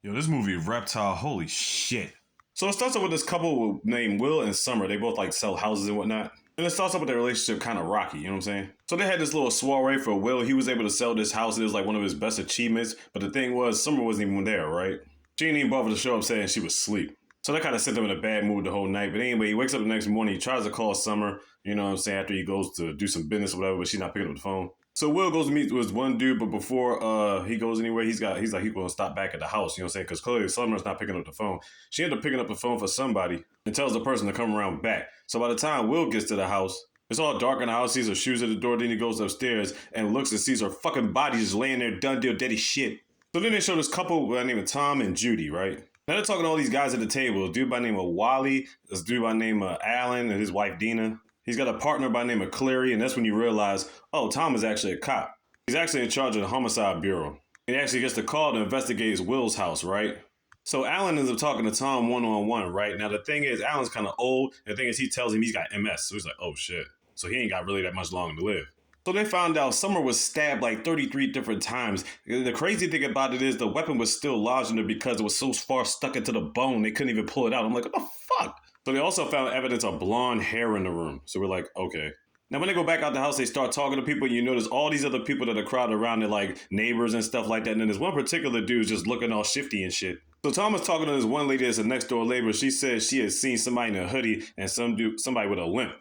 Yo, this movie Reptile, holy shit. So it starts off with this couple named Will and Summer. They both like sell houses and whatnot. And it starts off with their relationship kind of rocky, you know what I'm saying? So they had this little soiree for Will. He was able to sell this house. It was like one of his best achievements. But the thing was, Summer wasn't even there, right? She didn't even bother to show up saying she was asleep. So that kind of sent him in a bad mood the whole night. But anyway, he wakes up the next morning. He tries to call Summer, you know what I'm saying, after he goes to do some business or whatever, but she's not picking up the phone. So Will goes to meet with one dude, but before he goes anywhere, he's like he's gonna stop back at the house, you know what I'm saying? Because clearly Summer's not picking up the phone. She ended up picking up the phone for somebody and tells the person to come around back. So by the time Will gets to the house, it's all dark in the house, sees her shoes at the door, then he goes upstairs and looks and sees her fucking body just laying there, done deal, dead as shit. So then they show this couple named Tom and Judy, right? Now they're talking to all these guys at the table. A dude by the name of Wally, this dude by the name of Alan, and his wife Dina. He's got a partner by the name of Clary, and that's when you realize, oh, Tom is actually a cop. He's actually in charge of the homicide bureau. He actually gets the call to investigate Will's house, right? So Alan ends up talking to Tom one-on-one, right? Now the thing is, Alan's kind of old, and the thing is, he tells him he's got MS. So he's like, oh shit. So he ain't got really that much longer to live. So they found out Summer was stabbed like 33 different times. The crazy thing about it is the weapon was still lodged in her because it was so far stuck into the bone, they couldn't even pull it out. I'm like, what the fuck? So they also found evidence of blonde hair in the room. So we're like, okay. Now, when they go back out the house, they start talking to people. You notice all these other people that are crowded around, they're like neighbors and stuff like that. And then there's one particular dude just looking all shifty and shit. So Tom was talking to this one lady that's a next door neighbor. She said she had seen somebody in a hoodie and somebody with a limp.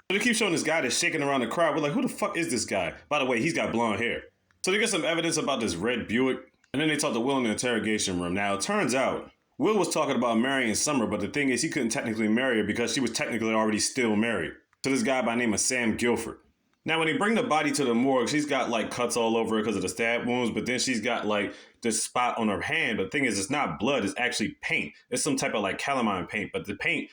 So they keep showing this guy that's shaking around the crowd. We're like, who the fuck is this guy? By the way, he's got blonde hair. So they get some evidence about this red Buick. And then they talk to Will in the interrogation room. Now, it turns out Will was talking about marrying Summer, but the thing is he couldn't technically marry her because she was technically already still married to this guy by the name of Sam Guilford. Now, when they bring the body to the morgue, she's got like cuts all over her because of the stab wounds, but then she's got like this spot on her hand. But the thing is, it's not blood, it's actually paint. It's some type of like calamine paint, but the paint,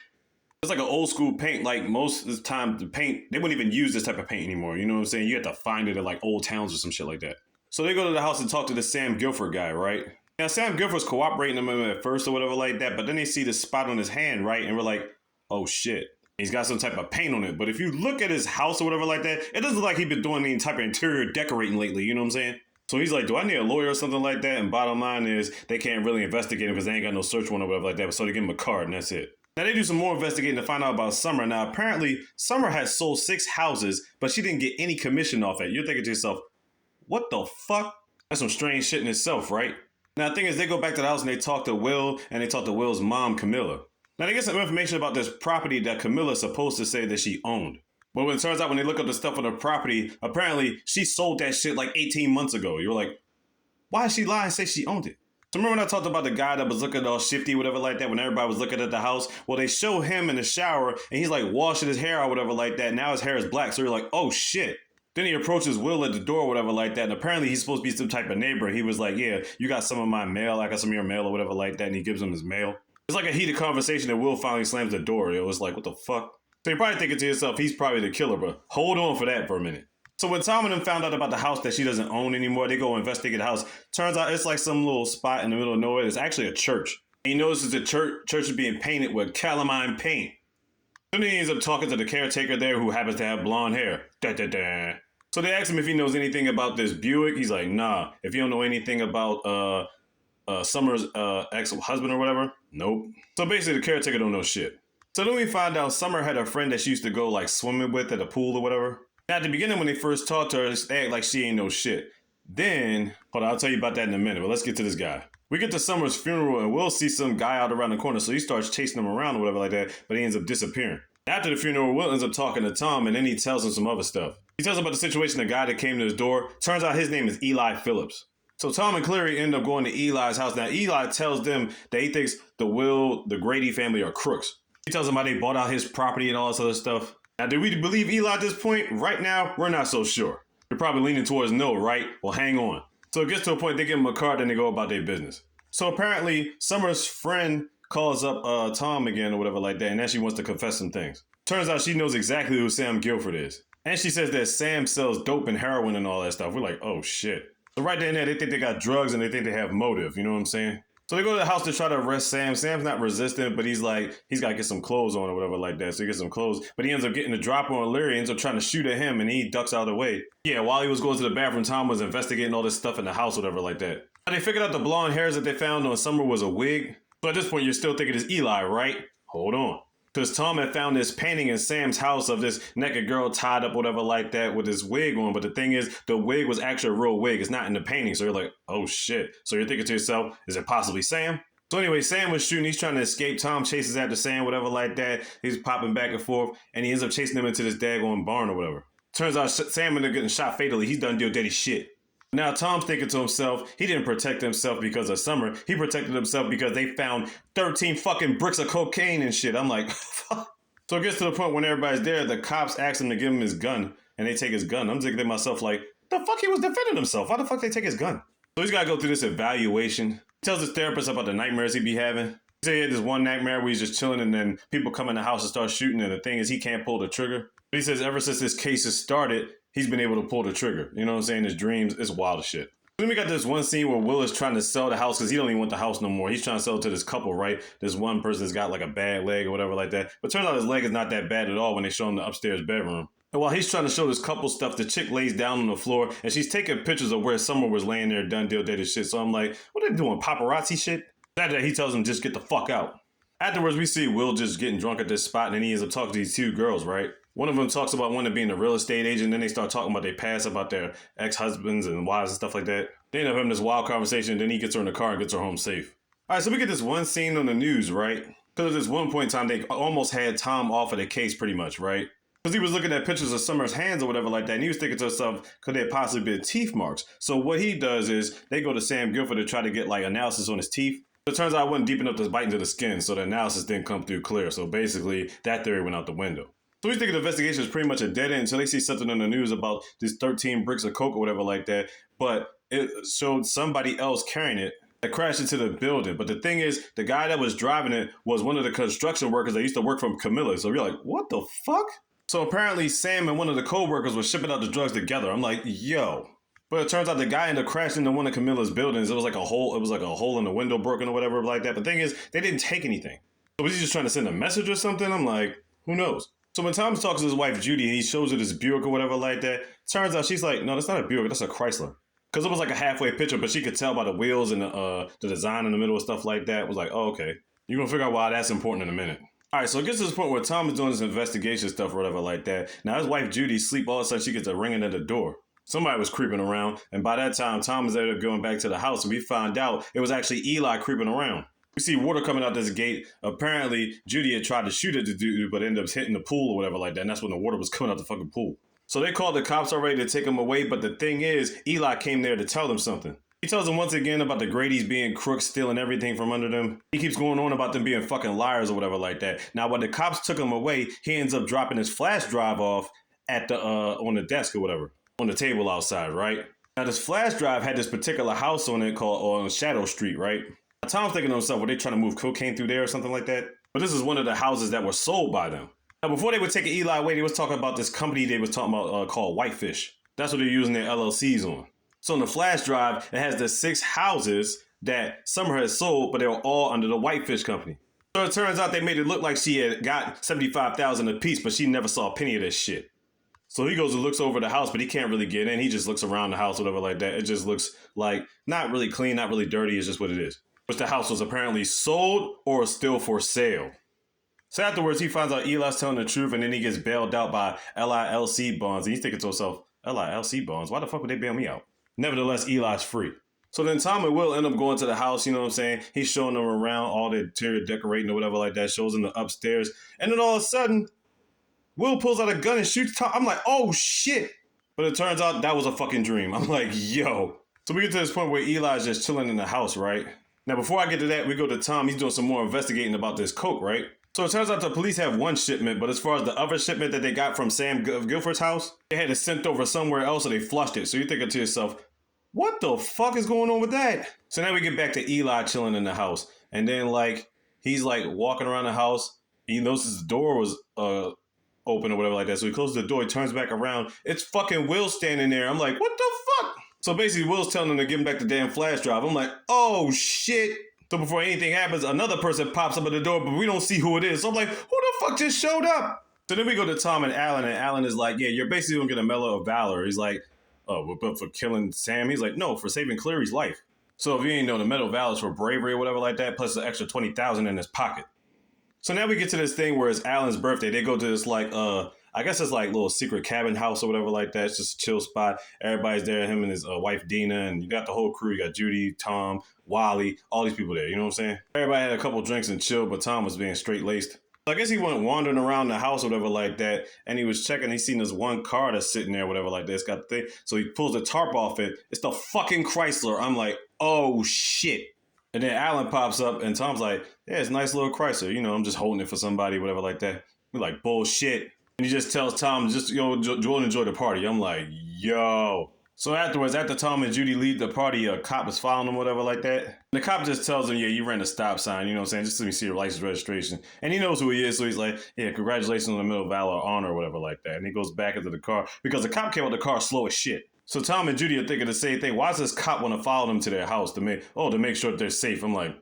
it's like an old school paint. Like most of the time, the paint, they wouldn't even use this type of paint anymore. You know what I'm saying? You have to find it at like old towns or some shit like that. So they go to the house and talk to the Sam Guilford guy, right? Now, Sam Guilford's cooperating with him at first or whatever like that, but then they see the spot on his hand, right? And we're like, oh shit. He's got some type of paint on it. But if you look at his house or whatever like that, it doesn't look like he's been doing any type of interior decorating lately, you know what I'm saying? So he's like, do I need a lawyer or something like that? And bottom line is, they can't really investigate him because they ain't got no search warrant or whatever like that. So they give him a card and that's it. Now they do some more investigating to find out about Summer. Now apparently, Summer has sold 6 houses, but she didn't get any commission off it. You're thinking to yourself, what the fuck? That's some strange shit in itself, right? Now the thing is, they go back to the house and they talk to Will, and they talk to Will's mom, Camilla. Now they get some information about this property that Camilla is supposed to say that she owned. But when it turns out when they look up the stuff on the property, apparently she sold that shit like 18 months ago. You're like, why is she lying and say she owned it? So remember when I talked about the guy that was looking all shifty, whatever like that, when everybody was looking at the house? Well, they show him in the shower and he's like washing his hair or whatever like that. Now his hair is black. So you're like, oh shit. Then he approaches Will at the door or whatever like that. And apparently he's supposed to be some type of neighbor. He was like, yeah, you got some of my mail. I got some of your mail or whatever like that. And he gives him his mail. It's like a heated conversation and Will finally slams the door. It was like, what the fuck? So you're probably thinking to yourself, he's probably the killer, but hold on for that for a minute. So when Tom and them found out about the house that she doesn't own anymore, they go investigate the house. Turns out it's like some little spot in the middle of nowhere. It's actually a church. And he notices the church is being painted with calamine paint. Then he ends up talking to the caretaker there who happens to have blonde hair. Da, da, da. So they ask him if he knows anything about this Buick. He's like, nah. If you don't know anything about Summer's ex-husband or whatever, nope. So basically the caretaker don't know shit. So then we find out Summer had a friend that she used to go like swimming with at a pool or whatever. Now at the beginning when they first talked to her, they act like she ain't no shit. Then, hold on, I'll tell you about that in a minute, but let's get to this guy. We get to Summer's funeral and we'll see some guy out around the corner, so he starts chasing him around or whatever like that, but he ends up disappearing. After the funeral, Will ends up talking to Tom and then he tells him some other stuff. He tells him about the situation, the guy that came to his door. Turns out his name is Eli Phillips. So Tom and Clary end up going to Eli's house. Now Eli tells them that he thinks the Grady family are crooks. He tells them how they bought out his property and all this other stuff. Now, do we believe Eli at this point? Right now, we're not so sure. You're probably leaning towards no, right? Well, hang on. So it gets to a point, they give him a card, then they go about their business. So apparently, Summer's friend calls up Tom again or whatever like that, and then she wants to confess some things. Turns out she knows exactly who Sam Guilford is. And she says that Sam sells dope and heroin and all that stuff. We're like, oh shit. So right there and there, they think they got drugs and they think they have motive, you know what I'm saying? So they go to the house to try to arrest Sam. Sam's not resistant, but he's got to get some clothes on or whatever like that. So he gets some clothes, but he ends up getting the drop on Larry, ends up trying to shoot at him, and he ducks out of the way. Yeah, while he was going to the bathroom, Tom was investigating all this stuff in the house, whatever like that. They figured out the blonde hairs that they found on Summer was a wig. So at this point, you're still thinking it's Eli, right? Hold on. Because Tom had found this painting in Sam's house of this naked girl tied up, whatever like that, with this wig on. But the thing is, the wig was actually a real wig. It's not in the painting. So you're like, oh shit. So you're thinking to yourself, is it possibly Sam? So anyway, Sam was shooting. He's trying to escape. Tom chases after Sam, whatever like that. He's popping back and forth. And he ends up chasing him into this daggone barn or whatever. Turns out Sam ended up getting shot fatally. He's done daddy shit. Now Tom's thinking to himself, he didn't protect himself because of Summer. He protected himself because they found 13 fucking bricks of cocaine and shit. I'm like, fuck. So it gets to the point when everybody's there, the cops ask him to give him his gun, and they take his gun. I'm thinking to myself, like, the fuck he was defending himself? Why the fuck they take his gun? So he's got to go through this evaluation. He tells his therapist about the nightmares he be having. He said he had this one nightmare where he's just chilling, and then people come in the house and start shooting, and the thing is he can't pull the trigger. But he says ever since this case has started, he's been able to pull the trigger. You know what I'm saying? His dreams, it's wild as shit. Then we got this one scene where Will is trying to sell the house because he don't even want the house no more. He's trying to sell it to this couple, right? This one person's got like a bad leg or whatever like that. But turns out his leg is not that bad at all when they show him the upstairs bedroom. And while he's trying to show this couple stuff, the chick lays down on the floor and she's taking pictures of where Summer was laying there done deal dated shit. So I'm like, what are they doing? Paparazzi shit? After that, he tells him just get the fuck out. Afterwards, we see Will just getting drunk at this spot and then he ends up talking to these two girls, right? One of them talks about wanting to be a real estate agent. Then they start talking about their past, about their ex-husbands and wives and stuff like that. They end up having this wild conversation. Then he gets her in the car and gets her home safe. All right, so we get this one scene on the news, right? Because at this one point in time, they almost had Tom off of the case pretty much, right? Because he was looking at pictures of Summer's hands or whatever like that. And he was thinking to himself, could there possibly be teeth marks? So what he does is they go to Sam Guilford to try to get like analysis on his teeth. It turns out it wasn't deep enough to bite into the skin. So the analysis didn't come through clear. So basically that theory went out the window. So we think the investigation is pretty much a dead end until they see something on the news about these 13 bricks of coke or whatever like that. But it showed somebody else carrying it that crashed into the building. But the thing is, the guy that was driving it was one of the construction workers that used to work from Camilla. So you're like, what the fuck? So apparently Sam and one of the co-workers were shipping out the drugs together. I'm like, yo. But it turns out the guy ended up crashing into one of Camilla's buildings. It was like a hole. It was like a hole in the window broken or whatever like that. But the thing is, they didn't take anything. So was he just trying to send a message or something? I'm like, who knows? So when Tom talks to his wife, Judy, and he shows her this Buick or whatever like that, turns out she's like, no, that's not a Buick, that's a Chrysler. Because it was like a halfway picture, but she could tell by the wheels and the design in the middle and stuff like that. It was like, oh, okay. You're going to figure out why that's important in a minute. All right, so it gets to this point where Tom is doing this investigation stuff or whatever like that. Now his wife, Judy, sleep all of a sudden she gets a ringing at the door. Somebody was creeping around, and by that time, Tom is there going back to the house, and we find out it was actually Eli creeping around. We see water coming out this gate. Apparently, Judy had tried to shoot at the dude, but ended up hitting the pool or whatever like that. And that's when the water was coming out the fucking pool. So they called the cops already to take him away. But the thing is, Eli came there to tell them something. He tells them once again about the Grady's being crooks, stealing everything from under them. He keeps going on about them being fucking liars or whatever like that. Now, when the cops took him away, he ends up dropping his flash drive off at the on the desk or whatever, on the table outside, right? Now, this flash drive had this particular house on it called on Shadow Street, right? Tom's thinking to himself, were they trying to move cocaine through there or something like that? But this is one of the houses that were sold by them. Now, before they were taking Eli away, they was talking about this company they was talking about called Whitefish. That's what they're using their LLCs on. So on the flash drive, it has the 6 houses that Summer has sold, but they were all under the Whitefish company. So it turns out they made it look like she had got $75,000 a piece, but she never saw a penny of this shit. So he goes and looks over the house, but he can't really get in. He just looks around the house, whatever like that. It just looks like not really clean, not really dirty. It's just what it is. But the house was apparently sold or still for sale. So afterwards, he finds out Eli's telling the truth, and then he gets bailed out by LILC bonds. And he's thinking to himself, LILC bonds? Why the fuck would they bail me out? Nevertheless, Eli's free. So then Tom and Will end up going to the house, you know what I'm saying? He's showing them around all the interior decorating or whatever like that, shows them the upstairs. And then all of a sudden, Will pulls out a gun and shoots Tom. I'm like, oh shit. But it turns out that was a fucking dream. I'm like, yo. So we get to this point where Eli's just chilling in the house, right? Now, before I get to that, we go to Tom. He's doing some more investigating about this coke, right? So it turns out the police have one shipment, but as far as the other shipment that they got from Sam Guilford's house, they had it sent over somewhere else, so they flushed it. So you're thinking to yourself, what the fuck is going on with that? So now we get back to Eli chilling in the house. And then, like, he's, like, walking around the house. He notices the door was open or whatever like that. So he closes the door, he turns back around. It's fucking Will standing there. I'm like, what the fuck? So basically, Will's telling him to give him back the damn flash drive. I'm like, oh, shit. So before anything happens, another person pops up at the door, but we don't see who it is. So I'm like, who the fuck just showed up? So then we go to Tom and Alan is like, yeah, you're basically going to get a Medal of Valor. He's like, oh, but for killing Sam? He's like, no, for saving Clary's life. So if you ain't know, the Medal of Valor is for bravery or whatever like that, plus an extra 20,000 in his pocket. So now we get to this thing where it's Alan's birthday. They go to this like I guess it's like little secret cabin house or whatever like that. It's just a chill spot. Everybody's there, him and his wife Dina, and you got the whole crew. You got Judy, Tom, Wally, all these people there. You know what I'm saying? Everybody had a couple drinks and chilled, but Tom was being straight laced. So I guess he went wandering around the house or whatever like that, and he was checking. He seen this one car that's sitting there, whatever like that. It's got the thing. So he pulls the tarp off it. It's the fucking Chrysler. I'm like, oh shit. And then Alan pops up, and Tom's like, yeah, it's a nice little Chrysler. You know, I'm just holding it for somebody, whatever like that. We're like, bullshit. And he just tells Tom, just, yo, go and enjoy the party. I'm like, yo. So afterwards, after Tom and Judy leave the party, a cop is following them, whatever like that. And the cop just tells him, yeah, you ran a stop sign, you know what I'm saying? Just let me see your license registration. And he knows who he is, so he's like, yeah, congratulations on the Medal of Valor honor or whatever like that. And he goes back into the car because the cop came out the car slow as shit. So Tom and Judy are thinking the same thing. Why does this cop want to follow them to their house to make sure that they're safe? I'm like,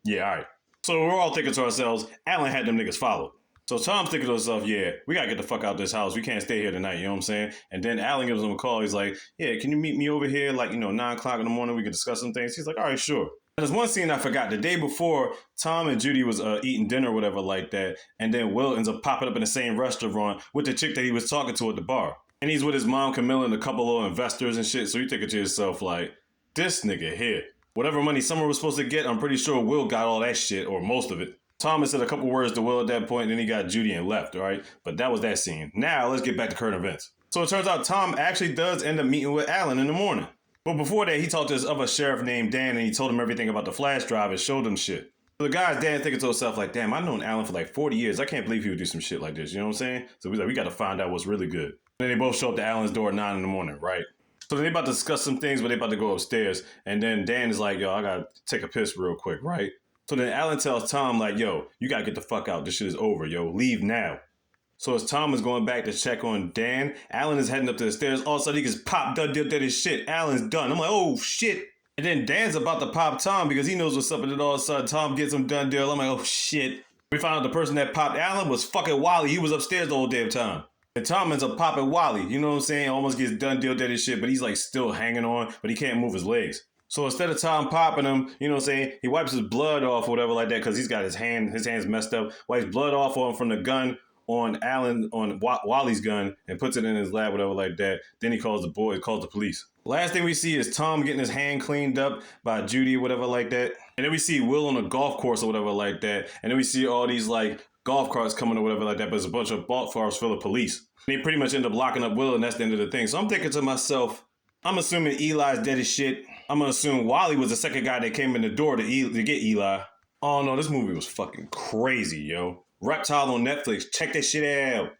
yeah, all right. So we're all thinking to ourselves, Alan had them niggas followed. So Tom's thinking to himself, yeah, we gotta get the fuck out this house. We can't stay here tonight, you know what I'm saying? And then Alan gives him a call. He's like, yeah, can you meet me over here like, 9 o'clock in the morning? We can discuss some things. He's like, all right, sure. And there's one scene I forgot. The day before, Tom and Judy was eating dinner or whatever like that. And then Will ends up popping up in the same restaurant with the chick that he was talking to at the bar. And he's with his mom, Camilla, and a couple of investors and shit. So you thinking to yourself, like, this nigga here. Whatever money Summer was supposed to get, I'm pretty sure Will got all that shit, or most of it. Thomas said a couple words to Will at that point, and then he got Judy and left, all right? But that was that scene. Now, let's get back to current events. So it turns out Tom actually does end up meeting with Alan in the morning. But before that, he talked to this other sheriff named Dan, and he told him everything about the flash drive and showed him shit. So the guy's Dan thinking to himself, like, damn, I've known Alan for like 40 years. I can't believe he would do some shit like this, you know what I'm saying? So he's like, we got to find out what's really good. And then they both show up to Alan's door at 9 in the morning, right? So they about to discuss some things, but they about to go upstairs. And then Dan is like, yo, I got to take a piss real quick, right? So then Alan tells Tom, like, yo, you got to get the fuck out. This shit is over, yo. Leave now. So as Tom is going back to check on Dan, Alan is heading up to the stairs. All of a sudden, he gets popped, done his shit. Alan's done. I'm like, oh, shit. And then Dan's about to pop Tom because he knows what's up. And then all of a sudden, Tom gets him done deal. I'm like, oh, shit. We found out the person that popped Alan was fucking Wally. He was upstairs the whole damn time. And Tom ends up popping Wally. You know what I'm saying? Almost gets done deal his shit, but he's like still hanging on, but he can't move his legs. So instead of Tom popping him, you know what I'm saying, he wipes his blood off or whatever like that because he's got his hand's messed up, wipes blood off on him from the gun on Wally's gun and puts it in his lap, whatever like that. Then he calls the police. Last thing we see is Tom getting his hand cleaned up by Judy, whatever like that. And then we see Will on a golf course or whatever like that. And then we see all these like golf carts coming or whatever like that, but it's a bunch of golf cars full of police. And they pretty much end up locking up Will, and that's the end of the thing. So I'm thinking to myself, I'm assuming Eli's dead as shit. I'm gonna assume Wally was the second guy that came in the door to get Eli. Oh no, this movie was fucking crazy, yo. Reptile on Netflix. Check that shit out.